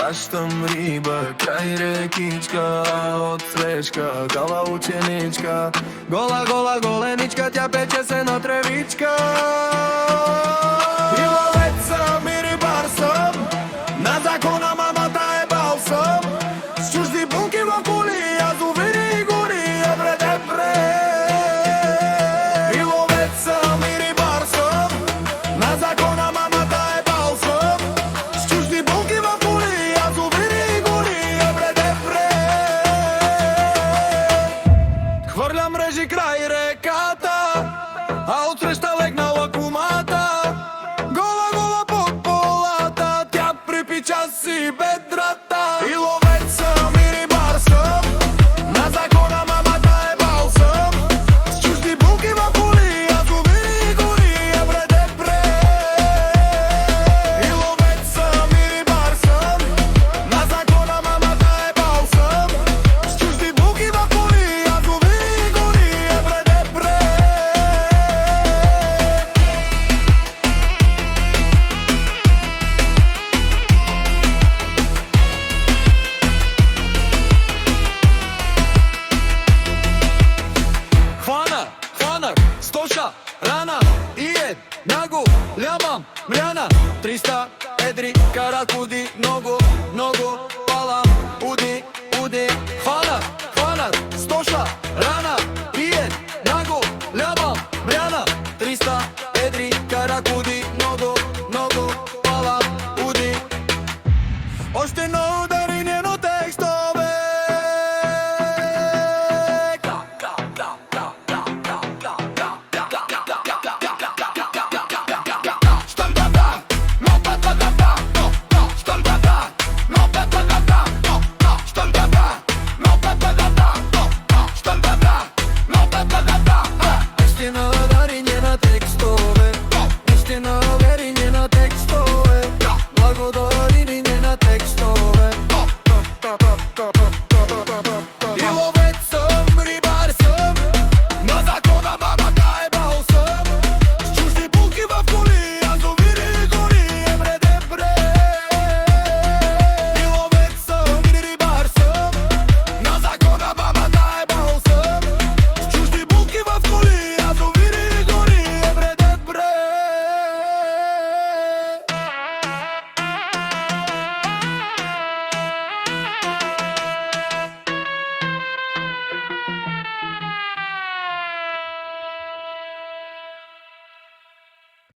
Хващам риба край рекичка, от свежка гола ученичка. Гола, гола, голеничка, тя пече се на тревичка. И ловец съм, и рибар съм, на закона мамата е балсам. С чужди бунки в коли, язовири и гори, евреде бре. И ловец съм, и рибар съм, на закона мамата е балсам. С чужди бунки в коли, язовири и гори, евреде бре. Хвърля мрежи край реката, а отсреща легнала кумата. Гола, гола под полата, тя припича си бедрата. И ловец съм, и рибар съм, на закона мамата е балсам. С чужди булки в коли, язовири и гори, евреде бре. И ловец съм, и рибар съм, на закона мамата е балсам. С чужди булки в коли, язовири и гори, евреде бре. Хванах, стоша, рана и много лямам мряна. 300 едри каракуди, много палам, уди. Хванах, стоша, рана и много лямам мряна. 300 едри каракуди.